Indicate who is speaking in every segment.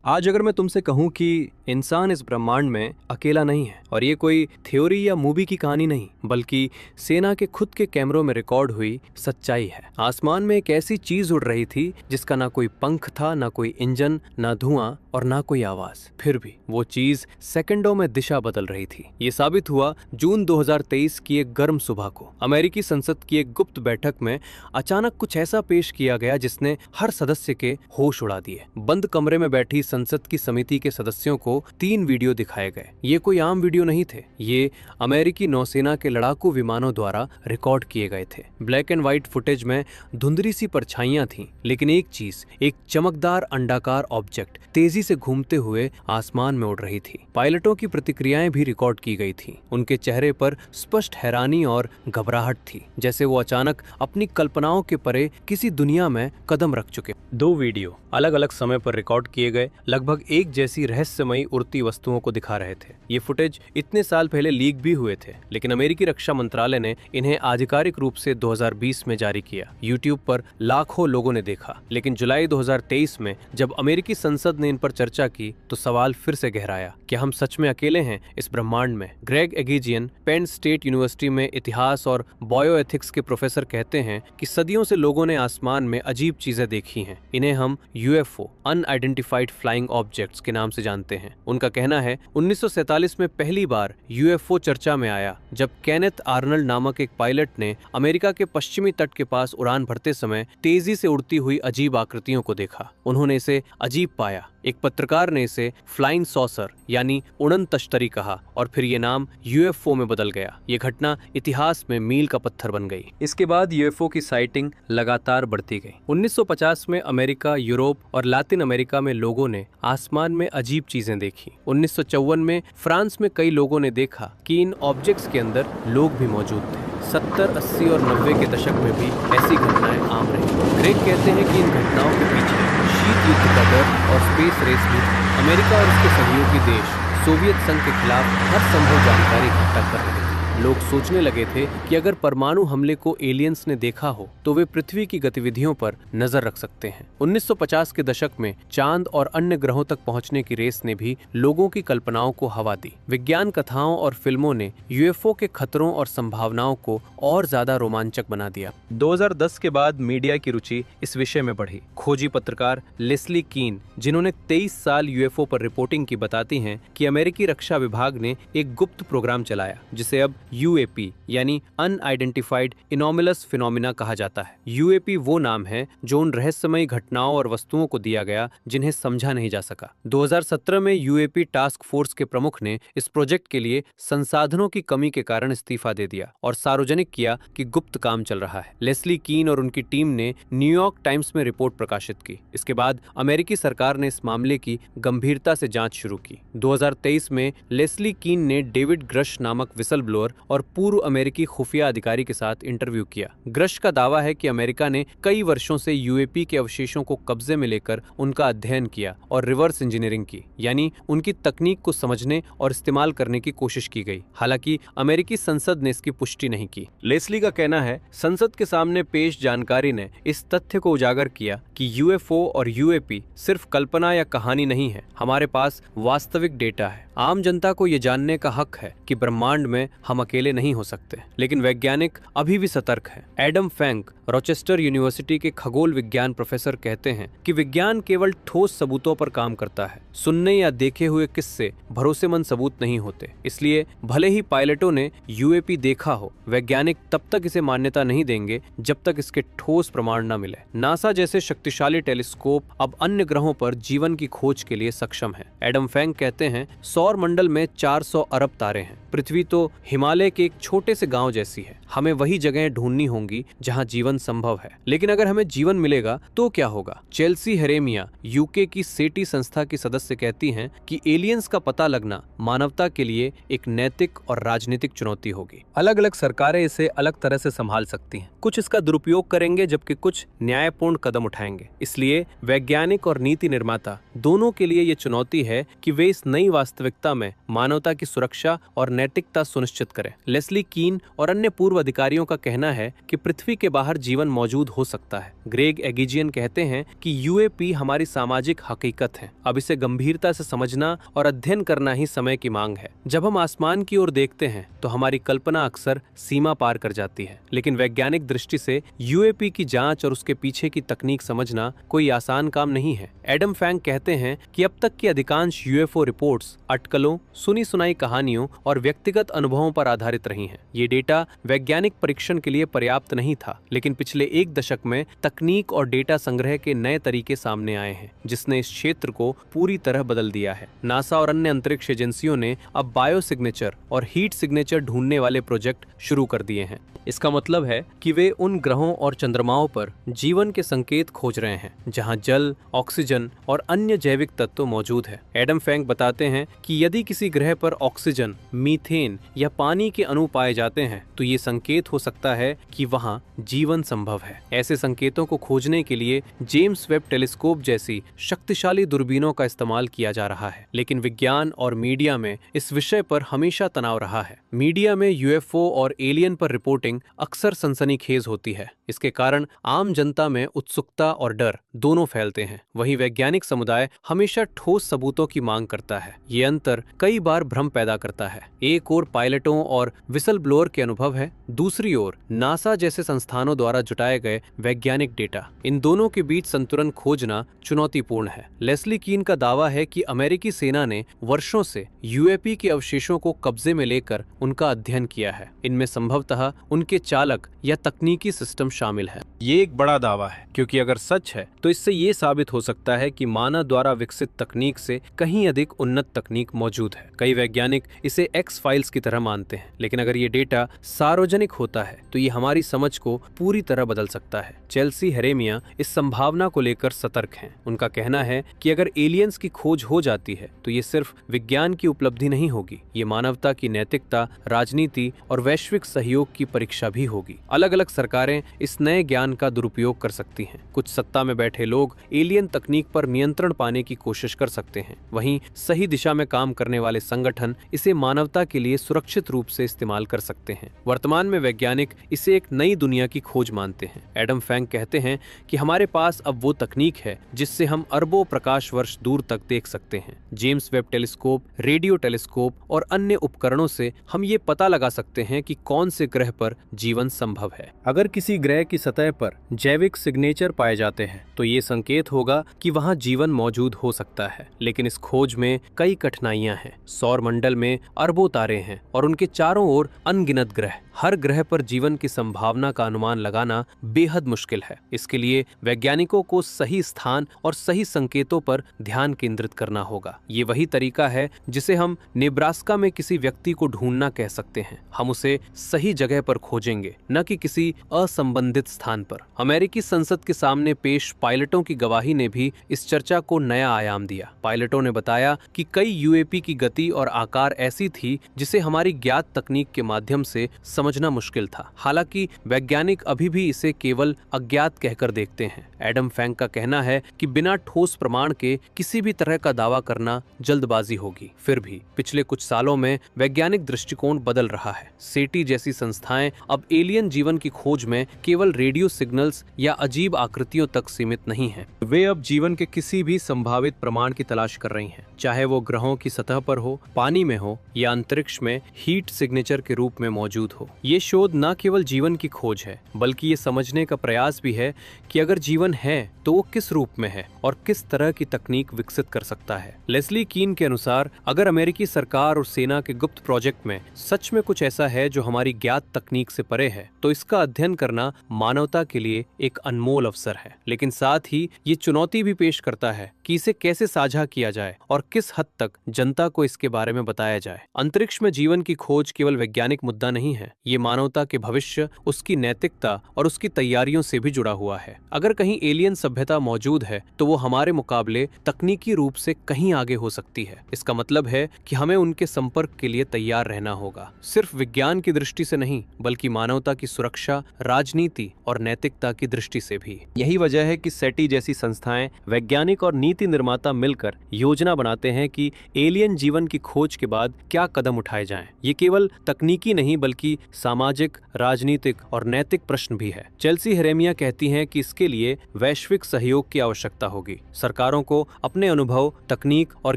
Speaker 1: आज अगर मैं तुमसे कहूं कि इंसान इस ब्रह्मांड में अकेला नहीं है और ये कोई थ्योरी या मूवी की कहानी नहीं बल्कि सेना के खुद के कैमरों में रिकॉर्ड हुई सच्चाई है। आसमान में एक ऐसी चीज उड़ रही थी जिसका ना कोई पंख था, ना कोई इंजन, ना धुआं और ना कोई आवाज। फिर भी वो चीज सेकंडों में दिशा बदल रही थी। ये साबित हुआ जून 2023 की एक गर्म सुबह को। अमेरिकी संसद की एक गुप्त बैठक में अचानक कुछ ऐसा पेश किया गया जिसने हर सदस्य के होश उड़ा दिए। बंद कमरे में बैठी संसद की समिति के सदस्यों को 3 वीडियो दिखाए गए। ये कोई आम वीडियो नहीं थे, ये अमेरिकी नौसेना के लड़ाकू विमानों द्वारा रिकॉर्ड किए गए थे। ब्लैक एंड व्हाइट फुटेज में धुंधली सी परछाइयां थीं, लेकिन एक चीज, एक चमकदार अंडाकार ऑब्जेक्ट तेजी से घूमते हुए आसमान में उड़ रही थी। पायलटों की प्रतिक्रियाएं भी रिकॉर्ड की गई थी। उनके चेहरे पर स्पष्ट हैरानी और घबराहट थी, जैसे वो अचानक अपनी कल्पनाओं के परे किसी दुनिया में कदम रख चुके। 2 वीडियो अलग अलग समय पर रिकॉर्ड किए गए लगभग एक जैसी रहस्यमयी उड़ती वस्तुओं को दिखा रहे थे। ये फुटेज इतने साल पहले लीक भी हुए थे, लेकिन अमेरिकी रक्षा मंत्रालय ने इन्हें आधिकारिक रूप से 2020 में जारी किया। यूट्यूब पर लाखों लोगों ने देखा, लेकिन जुलाई 2023 में जब अमेरिकी संसद ने इन पर चर्चा की तो सवाल फिर से गहराया, क्या हम सच में अकेले हैं इस ब्रह्मांड में? ग्रेग एगिजियन पेन स्टेट यूनिवर्सिटी में इतिहास और बायोएथिक्स के प्रोफेसर कहते हैं कि सदियों से लोगों ने आसमान में अजीब चीजें देखी हैं। इन्हें हम यूएफओ, अनआइडेंटिफाइड फ्लाइंग ऑब्जेक्ट्स के नाम से जानते हैं। उनका कहना है 1947 में पहली बार यूएफओ चर्चा में आया जब केनेथ आर्नल्ड नामक एक पायलट ने अमेरिका के पश्चिमी तट के पास उड़ान भरते समय तेजी से उड़ती हुई अजीब आकृतियों को देखा। उन्होंने इसे अजीब पाया। एक पत्रकार ने इसे फ्लाइंग सॉसर यानी उड़न तश्तरी कहा और फिर ये नाम यूएफओ में बदल गया। ये घटना इतिहास में मील का पत्थर बन गई। इसके बाद यूएफओ की साइटिंग लगातार बढ़ती गई। 1950 में अमेरिका, यूरोप और लातिन अमेरिका में लोगों ने आसमान में अजीब चीजें देखी। 1954 में फ्रांस में कई लोगों ने देखा कि इन ऑब्जेक्ट्स के अंदर लोग भी मौजूद थे। 70, 80 और 90 के दशक में भी ऐसी घटनाएं आम रही। ग्रेग कहते हैं कि इन घटनाओं के पीछे शीत युद्ध का डर और स्पेस रेस भी था। अमेरिका और उसके सहयोगी देश सोवियत संघ के खिलाफ हर संभव जानकारी इकट्ठा कर रहे थे। लोग सोचने लगे थे कि अगर परमाणु हमले को एलियंस ने देखा हो तो वे पृथ्वी की गतिविधियों पर नजर रख सकते हैं। 1950 के दशक में चांद और अन्य ग्रहों तक पहुंचने की रेस ने भी लोगों की कल्पनाओं को हवा दी। विज्ञान कथाओं और फिल्मों ने यूएफओ के खतरों और संभावनाओं को और ज्यादा रोमांचक बना दिया। 2010 के बाद मीडिया की रुचि इस विषय में बढ़ी। खोजी पत्रकार लेस्ली कीन, जिन्होंने 23 साल यूएफओ पर रिपोर्टिंग की, बताती हैं कि अमेरिकी रक्षा विभाग ने एक गुप्त प्रोग्राम चलाया जिसे अब यूएपी यानी अनआइडेंटिफाइड इनोमिलस फिनोमिना कहा जाता है। यूएपी वो नाम है जो उन रहस्यमयी घटनाओं और वस्तुओं को दिया गया जिन्हें समझा नहीं जा सका। 2017 में यूएपी टास्क फोर्स के प्रमुख ने इस प्रोजेक्ट के लिए संसाधनों की कमी के कारण इस्तीफा दे दिया और सार्वजनिक किया कि गुप्त काम चल रहा है। लेस्ली कीन और उनकी टीम ने न्यूयॉर्क टाइम्स में रिपोर्ट प्रकाशित की। इसके बाद अमेरिकी सरकार ने इस मामले की गंभीरता से जांच शुरू की। 2023 में लेस्ली कीन ने डेविड ग्रश नामक विसल ब्लोअर और पूर्व अमेरिकी खुफिया अधिकारी के साथ इंटरव्यू किया। ग्रश का दावा है कि अमेरिका ने कई वर्षों से यूएपी के अवशेषों को कब्जे में लेकर उनका अध्ययन किया और रिवर्स इंजीनियरिंग की, यानी उनकी तकनीक को समझने और इस्तेमाल करने की कोशिश की गई। हालांकि अमेरिकी संसद ने इसकी पुष्टि नहीं की। लेस्ली का कहना है संसद के सामने पेश जानकारी ने इस तथ्य को उजागर किया कि यूएफओ और यूएपी सिर्फ कल्पना या कहानी नहीं है, हमारे पास वास्तविक डेटा है। आम जनता को ये जानने का हक है कि ब्रह्मांड में हम अकेले नहीं हो सकते, लेकिन वैज्ञानिक अभी भी सतर्क हैं। एडम फैंक, रोचेस्टर यूनिवर्सिटी के खगोल विज्ञान प्रोफेसर, कहते हैं कि विज्ञान केवल ठोस सबूतों पर काम करता है। सुनने या देखे हुए किस्से भरोसेमंद सबूत नहीं होते। इसलिए भले ही पायलटों ने यूएपी देखा हो, वैज्ञानिक तब तक इसे मान्यता नहीं देंगे जब तक इसके ठोस प्रमाण न मिले। नासा जैसे शक्तिशाली टेलीस्कोप अब अन्य ग्रहों पर जीवन की खोज के लिए सक्षम है। एडम फैंक कहते हैं सौर मंडल में 400 अरब तारे हैं। पृथ्वी तो हिमालय के एक छोटे से गांव जैसी है। हमें वही जगह ढूंढनी होंगी जहां जीवन संभव है। लेकिन अगर हमें जीवन मिलेगा तो क्या होगा? चेल्सी हेरेमिया, यूके की सेटी संस्था की सदस्य, कहती हैं कि एलियंस का पता लगना मानवता के लिए एक नैतिक और राजनीतिक चुनौती होगी। अलग अलग सरकारें इसे अलग तरह से संभाल सकती हैं। कुछ इसका दुरुपयोग करेंगे जबकि कुछ न्यायपूर्ण कदम उठाएंगे। इसलिए वैज्ञानिक और नीति निर्माता दोनों के लिए ये चुनौती है कि वे इस नई वास्तविकता में मानवता की सुरक्षा और नैतिकता सुनिश्चित करें। लेस्ली कीन और अन्य पूर्व पूर्व अधिकारियों का कहना है कि पृथ्वी के बाहर जीवन मौजूद हो सकता है। ग्रेग एगिजियन कहते हैं कि यूएपी हमारी सामाजिक हकीकत है। अब इसे गंभीरता से समझना और अध्ययन करना ही समय की मांग है। जब हम आसमान की ओर देखते हैं तो हमारी कल्पना अक्सर सीमा पार कर जाती है, लेकिन वैज्ञानिक दृष्टि से यूएपी की जांच और उसके पीछे की तकनीक समझना कोई आसान काम नहीं है। एडम फैंग कहते हैं कि अब तक की अधिकांश यूएफओ रिपोर्ट्स अटकलों, सुनी सुनाई कहानियों और व्यक्तिगत अनुभवों पर आधारित रही हैं। ये डेटा वैज्ञानिक परीक्षण के लिए पर्याप्त नहीं था, लेकिन पिछले एक दशक में तकनीक और डेटा संग्रह के नए तरीके सामने आए हैं, जिसने इस क्षेत्र को पूरी तरह बदल दिया है। नासा और अन्य अंतरिक्ष एजेंसियों ने अब बायो सिग्नेचर और हीट सिग्नेचर ढूंढने वाले प्रोजेक्ट शुरू कर दिए हैं। इसका मतलब है कि वे उन ग्रहों और चंद्रमाओं पर जीवन के संकेत खोज रहे हैं जहां जल, ऑक्सीजन और अन्य जैविक तत्व मौजूद है। एडम फैंग बताते हैं कि यदि किसी ग्रह पर ऑक्सीजन, मीथेन या पानी के अणु पाए जाते हैं तो ये संकेत हो सकता है कि वहां जीवन संभव है। ऐसे संकेतों को खोजने के लिए जेम्स वेब टेलीस्कोप जैसी शक्तिशाली दूरबीनों का इस्तेमाल किया जा रहा है, लेकिन विज्ञान और मीडिया में इस विषय पर हमेशा तनाव रहा है। मीडिया में यूएफओ और एलियन पर रिपोर्टिंग अक्सर सनसनीखेज होती है। इसके कारण आम जनता में उत्सुकता और डर दोनों फैलते हैं। वहीं वैज्ञानिक समुदाय हमेशा ठोस सबूतों की मांग करता है। ये अंतर कई बार भ्रम पैदा करता है। एक ओर पायलटों और विसल ब्लोअर के अनुभव है, दूसरी ओर नासा जैसे संस्थानों द्वारा जुटाए गए वैज्ञानिक डेटा। इन दोनों के बीच संतुलन खोजना चुनौतीपूर्ण है। लेस्ली कीन का दावा है कि अमेरिकी सेना ने वर्षों से यूएपी के अवशेषों को कब्जे में लेकर उनका अध्ययन किया है। इनमें संभवतः उनके चालक या तकनीकी सिस्टम शामिल है। ये एक बड़ा दावा है, क्योंकि अगर सच है तो इससे ये साबित हो सकता है कि मानव द्वारा विकसित तकनीक से कहीं अधिक उन्नत तकनीक मौजूद है। कई वैज्ञानिक इसे एक्स फाइल्स की तरह मानते हैं, लेकिन अगर ये डेटा सार्वजनिक होता है तो ये हमारी समझ को पूरी तरह बदल सकता है। चेल्सी हेरेमिया इस संभावना को लेकर सतर्क हैं। उनका कहना है कि अगर एलियंस की खोज हो जाती है तो ये सिर्फ विज्ञान की उपलब्धि नहीं होगी, ये मानवता की नैतिकता, राजनीति और वैश्विक सहयोग की परीक्षा भी होगी। अलग अलग सरकारें इस नए ज्ञान का दुरुपयोग कर सकती हैं। कुछ सत्ता में बैठे लोग एलियन तकनीक पर नियंत्रण पाने की कोशिश कर सकते हैं। वहीं सही दिशा में काम करने वाले संगठन इसे मानवता के लिए सुरक्षित रूप से इस्तेमाल कर सकते हैं। वर्तमान में वैज्ञानिक इसे एक नई दुनिया की खोज मानते हैं। एडम फैंग कहते हैं कि हमारे पास अब वो तकनीक है जिससे हम अरबों प्रकाश वर्ष दूर तक देख सकते हैं। James Webb telescope, radio telescope और अन्य उपकरणों से हम ये पता लगा सकते हैं कि कौन से ग्रह पर जीवन संभव है। अगर किसी ग्रह की सतह पर जैविक सिग्नेचर पाए जाते हैं तो ये संकेत होगा कि वहां जीवन मौजूद हो सकता है, लेकिन इस खोज में कई कठिनाइयां हैं। सौर मंडल में अरबों तारे हैं और उनके चारों ओर अनगिनत ग्रह। हर ग्रह पर जीवन की संभावना का अनुमान लगाना बेहद मुश्किल है। इसके लिए वैज्ञानिकों को सही स्थान और सही संकेतों पर ध्यान केंद्रित करना होगा। ये वही तरीका है जिसे हम नेब्रास्का में किसी व्यक्ति को ढूंढना कह सकते हैं। हम उसे सही जगह पर खोजेंगे, न कि किसी असंबंधित स्थान पर। अमेरिकी संसद के सामने पेश पायलटों की गवाही ने भी इस चर्चा को नया आयाम दिया। पायलटों ने बताया कि कई यूएपी की गति और आकार ऐसी थी जिसे हमारी ज्ञात तकनीक के माध्यम से समझना मुश्किल था। हालांकि वैज्ञानिक अभी भी इसे केवल अज्ञात कहकर देखते हैं। एडम फैंग का कहना है कि बिना ठोस प्रमाण के किसी भी तरह का दावा करना जल्दबाजी होगी। फिर भी पिछले कुछ सालों में वैज्ञानिक दृष्टिकोण बदल रहा है। सेटी जैसी संस्थाएं अब एलियन जीवन की खोज में केवल रेडियो सिग्नल्स या अजीब आकृतियों तक सीमित नहीं हैं। वे अब जीवन के किसी भी संभावित प्रमाण की तलाश कर रही हैं, चाहे वो ग्रहों की सतह पर हो, पानी में हो या अंतरिक्ष में हीट सिग्नेचर के रूप में मौजूद हो। ये शोध न केवल जीवन की खोज है, बल्कि ये समझने का प्रयास भी है कि अगर जीवन है तो वो किस रूप में है और किस तरह की तकनीक विकसित कर सकता है। लेस्ली कीन के अनुसार अगर अमेरिकी सरकार और सेना के गुप्त प्रोजेक्ट में सच में कुछ ऐसा है जो हमारी ज्ञात तकनीक से परे है, तो इसका अध्ययन करना मानवता के लिए एक अनमोल अवसर है। लेकिन साथ ही ये चुनौती भी पेश करता है कि इसे कैसे साझा किया जाए और किस हद तक जनता को इसके बारे में बताया जाए। अंतरिक्ष में जीवन की खोज केवल वैज्ञानिक मुद्दा नहीं है, ये मानवता के भविष्य, उसकी नैतिकता और उसकी तैयारियों से भी जुड़ा हुआ है। अगर कहीं एलियन सभ्यता मौजूद है तो वो हमारे मुकाबले तकनीकी रूप से कहीं आगे हो सकती है। इसका मतलब है कि हमें उनके संपर्क के लिए तैयार रहना होगा, सिर्फ विज्ञान की दृष्टि से नहीं बल्कि मानवता की सुरक्षा, राजनीति और नैतिकता की दृष्टि से भी। यही वजह है कि सेटी जैसी संस्थाएं वैज्ञानिक और नीति नीति निर्माता मिलकर योजना बनाते हैं कि एलियन जीवन की खोज के बाद क्या कदम उठाए जाएं। ये केवल तकनीकी नहीं बल्कि सामाजिक, राजनीतिक और नैतिक प्रश्न भी है। चेल्सी हेरेमिया कहती हैं कि इसके लिए वैश्विक सहयोग की आवश्यकता होगी। सरकारों को अपने अनुभव, तकनीक और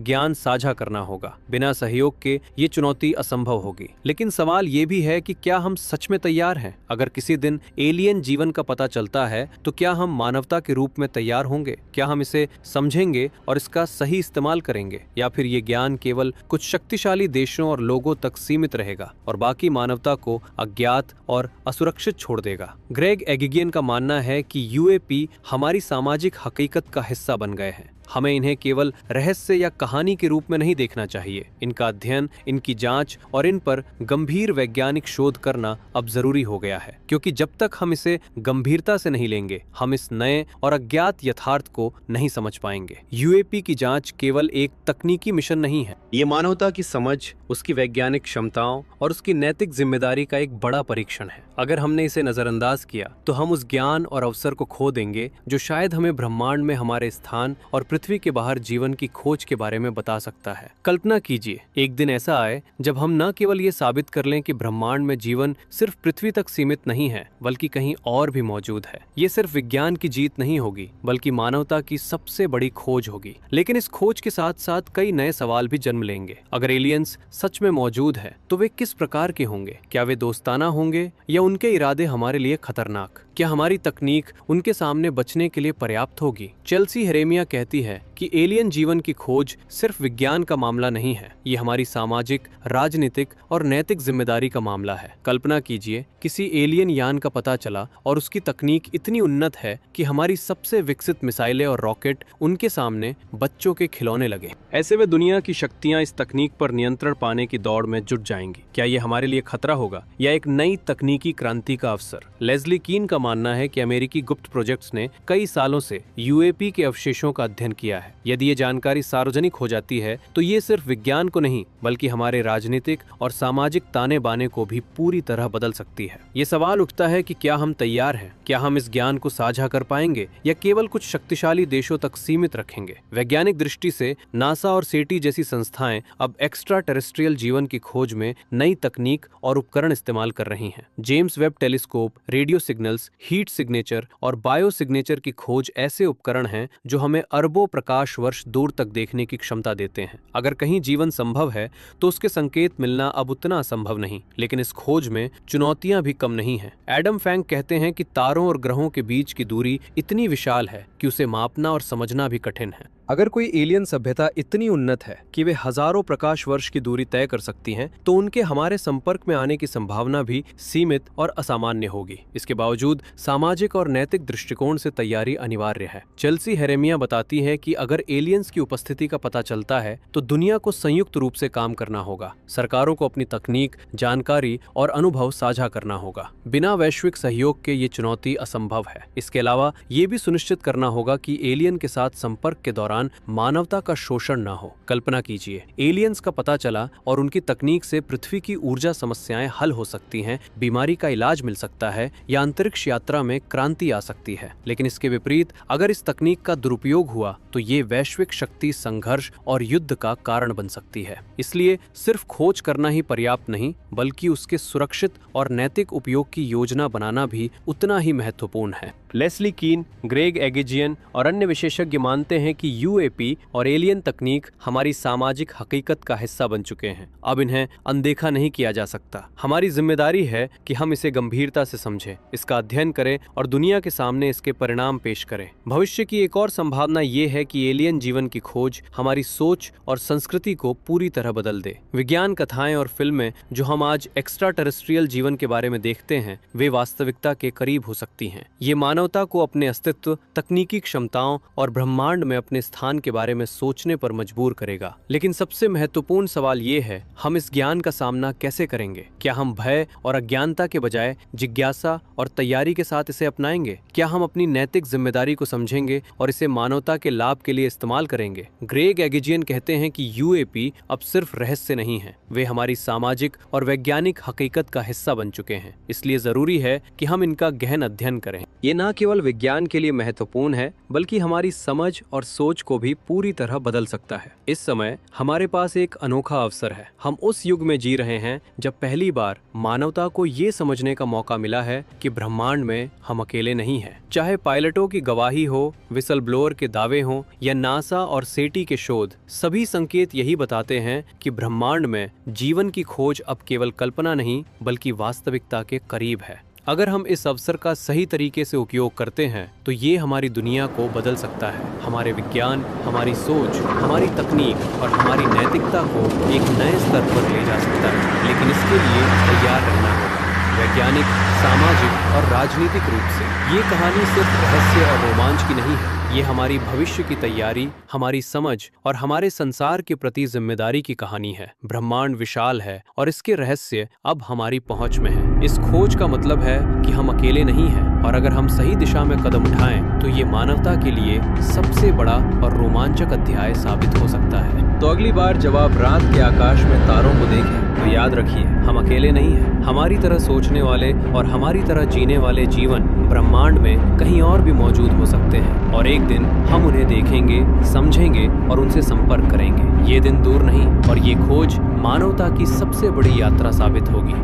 Speaker 1: ज्ञान साझा करना होगा। बिना सहयोग के ये चुनौती असंभव होगी। लेकिन सवाल ये भी है कि क्या हम सच में तैयार हैं? अगर किसी दिन एलियन जीवन का पता चलता है तो क्या हम मानवता के रूप में तैयार होंगे? क्या हम इसे समझेंगे और इसका सही इस्तेमाल करेंगे, या फिर ये ज्ञान केवल कुछ शक्तिशाली देशों और लोगों तक सीमित रहेगा और बाकी मानवता को अज्ञात और असुरक्षित छोड़ देगा? ग्रेग एगिगियन का मानना है कि यूएपी हमारी सामाजिक हकीकत का हिस्सा बन गए हैं। हमें इन्हें केवल रहस्य या कहानी के रूप में नहीं देखना चाहिए। इनका अध्ययन, इनकी जांच और इन पर गंभीर वैज्ञानिक शोध करना अब जरूरी हो गया है, क्योंकि जब तक हम इसे गंभीरता से नहीं लेंगे, हम इस नए और अज्ञात यथार्थ को नहीं समझ पाएंगे। यूएपी की जांच केवल एक तकनीकी मिशन नहीं है, ये मानवता की समझ, उसकी वैज्ञानिक क्षमताओं और उसकी नैतिक जिम्मेदारी का एक बड़ा परीक्षण है। अगर हमने इसे नजरअंदाज किया तो हम उस ज्ञान और अवसर को खो देंगे जो शायद हमें ब्रह्मांड में हमारे स्थान और पृथ्वी के बाहर जीवन की खोज के बारे में बता सकता है। कल्पना कीजिए, एक दिन ऐसा आए जब हम न केवल ये साबित कर लें कि ब्रह्मांड में जीवन सिर्फ पृथ्वी तक सीमित नहीं है बल्कि कहीं और भी मौजूद है। ये सिर्फ विज्ञान की जीत नहीं होगी बल्कि मानवता की सबसे बड़ी खोज होगी। लेकिन इस खोज के साथ साथ कई नए सवाल भी जन्म लेंगे। अगर एलियंस सच में मौजूद है तो वे किस प्रकार के होंगे? क्या वे दोस्ताना होंगे या उनके इरादे हमारे लिए खतरनाक? क्या हमारी तकनीक उनके सामने बचने के लिए पर्याप्त होगी? चेल्सी हेरेमिया कहती है कि एलियन जीवन की खोज सिर्फ विज्ञान का मामला नहीं है, ये हमारी सामाजिक, राजनीतिक और नैतिक जिम्मेदारी का मामला है। कल्पना कीजिए, किसी एलियन यान का पता चला और उसकी तकनीक इतनी उन्नत है कि हमारी सबसे विकसित मिसाइलें और रॉकेट उनके सामने बच्चों के खिलौने लगे। ऐसे में दुनिया की शक्तियां इस तकनीक पर नियंत्रण पाने की दौड़ में जुट जाएंगी। क्या ये हमारे लिए खतरा होगा या एक नई तकनीकी क्रांति का अवसर? लेस्ली कीन का मानना है कि अमेरिकी गुप्त प्रोजेक्ट्स ने कई सालों से यूएपी के अवशेषों का अध्ययन किया है। यदि ये जानकारी सार्वजनिक हो जाती है तो ये सिर्फ विज्ञान को नहीं बल्कि हमारे राजनीतिक और सामाजिक ताने बाने को भी पूरी तरह बदल सकती है। ये सवाल उठता है कि क्या हम तैयार हैं? क्या हम इस ज्ञान को साझा कर पाएंगे या केवल कुछ शक्तिशाली देशों तक सीमित रखेंगे? वैज्ञानिक दृष्टि से नासा और सेटी जैसी संस्थाएं अब एक्स्ट्रा टेरेस्ट्रियल जीवन की खोज में नई तकनीक और उपकरण इस्तेमाल कर रही हैं। James Webb telescope, radio signals, heat signature और बायो सिग्नेचर की खोज ऐसे उपकरण हैं जो हमें अरबों प्रकाश वर्ष दूर तक देखने की क्षमता देते हैं। अगर कहीं जीवन संभव है तो उसके संकेत मिलना अब उतना असंभव नहीं, लेकिन इस खोज में चुनौतियां भी कम नहीं हैं। एडम फैंक कहते हैं कि तारों और ग्रहों के बीच की दूरी इतनी विशाल है कि उसे मापना और समझना भी कठिन है। अगर कोई एलियन सभ्यता इतनी उन्नत है कि वे हजारों प्रकाश वर्ष की दूरी तय कर सकती हैं, तो उनके हमारे संपर्क में आने की संभावना भी सीमित और असामान्य होगी। इसके बावजूद सामाजिक और नैतिक दृष्टिकोण से तैयारी अनिवार्य है। चेल्सी हेरेमिया बताती है कि अगर एलियंस की उपस्थिति का पता चलता है तो दुनिया को संयुक्त रूप से काम करना होगा। सरकारों को अपनी तकनीक, जानकारी और अनुभव साझा करना होगा। बिना वैश्विक सहयोग के ये चुनौती असंभव है। इसके अलावा ये भी सुनिश्चित करना होगा कि एलियन के साथ संपर्क के दौरान मानवता का शोषण ना हो। कल्पना कीजिए, एलियंस का पता चला और उनकी तकनीक से पृथ्वी की ऊर्जा समस्याएं हल हो सकती हैं, बीमारी का इलाज मिल सकता है या अंतरिक्ष यात्रा में क्रांति आ सकती है। लेकिन इसके विपरीत अगर इस तकनीक का दुरुपयोग हुआ तो ये वैश्विक शक्ति, संघर्ष और युद्ध का कारण बन सकती है। इसलिए सिर्फ खोज करना ही पर्याप्त नहीं बल्कि उसके सुरक्षित और नैतिक उपयोग की योजना बनाना भी उतना ही महत्वपूर्ण है। लेस्ली कीन, ग्रेग एगिजियन और अन्य विशेषज्ञ मानते हैं कि यूएपी और एलियन तकनीक हमारी सामाजिक हकीकत का हिस्सा बन चुके हैं। अब इन्हें अनदेखा नहीं किया जा सकता। हमारी जिम्मेदारी है कि हम इसे गंभीरता से समझें, इसका अध्ययन करें और दुनिया के सामने इसके परिणाम पेश करें। भविष्य की एक और संभावना ये है कि एलियन जीवन की खोज हमारी सोच और संस्कृति को पूरी तरह बदल दे। विज्ञान कथाएं और फिल्में जो हम आज एक्स्ट्रा टेरेस्ट्रियल जीवन के बारे में देखते हैं, वे वास्तविकता के करीब हो सकती हैं। ये मानवता को अपने अस्तित्व, तकनीकी क्षमताओं और ब्रह्मांड में अपने स्थान के बारे में सोचने पर मजबूर करेगा। लेकिन सबसे महत्वपूर्ण सवाल ये है, हम इस ज्ञान का सामना कैसे करेंगे? क्या हम भय और अज्ञानता के बजाय जिज्ञासा और तैयारी के साथ इसे अपनाएंगे? क्या हम अपनी नैतिक जिम्मेदारी को समझेंगे और इसे मानवता के लाभ के लिए इस्तेमाल करेंगे? ग्रेग एगिजियन कहते हैं कि यूएपी अब सिर्फ रहस्य नहीं है, वे हमारी सामाजिक और वैज्ञानिक हकीकत का हिस्सा बन चुके हैं। इसलिए जरूरी है कि हम इनका गहन अध्ययन करें। ये न केवल विज्ञान के लिए महत्वपूर्ण है बल्कि हमारी समझ और सोच सोच को भी पूरी तरह बदल सकता है। इस समय हमारे पास एक अनोखा अवसर है। हम उस युग में जी रहे हैं जब पहली बार मानवता को ये समझने का मौका मिला है कि ब्रह्मांड में हम अकेले नहीं हैं। चाहे पायलटों की गवाही हो, विसल ब्लोअर के दावे हों या नासा और सेटी के शोध, सभी संकेत यही बताते हैं कि ब्रह्मांड में जीवन की खोज अब केवल कल्पना नहीं बल्कि वास्तविकता के करीब है। अगर हम इस अवसर का सही तरीके से उपयोग करते हैं तो ये हमारी दुनिया को बदल सकता है। हमारे विज्ञान, हमारी सोच, हमारी तकनीक और हमारी नैतिकता को एक नए स्तर पर ले जा सकता है। लेकिन इसके लिए तैयार रहना होगा, वैज्ञानिक, सामाजिक और राजनीतिक रूप से। ये कहानी सिर्फ रहस्य और रोमांच की नहीं है, ये हमारी भविष्य की तैयारी, हमारी समझ और हमारे संसार के प्रति जिम्मेदारी की कहानी है। ब्रह्मांड विशाल है और इसके रहस्य अब हमारी पहुंच में है। इस खोज का मतलब है कि हम अकेले नहीं हैं, और अगर हम सही दिशा में कदम उठाएं तो ये मानवता के लिए सबसे बड़ा और रोमांचक अध्याय साबित हो सकता है। तो अगली बार जब आप रात के आकाश में तारों को देखें तो याद रखिए, हम अकेले नहीं हैं। हमारी तरह सोचने वाले और हमारी तरह जीने वाले जीवन ब्रह्मांड में कहीं और भी मौजूद हो सकते हैं, और एक दिन हम उन्हें देखेंगे, समझेंगे और उनसे संपर्क करेंगे। ये दिन दूर नहीं और ये खोज मानवता की सबसे बड़ी यात्रा साबित होगी।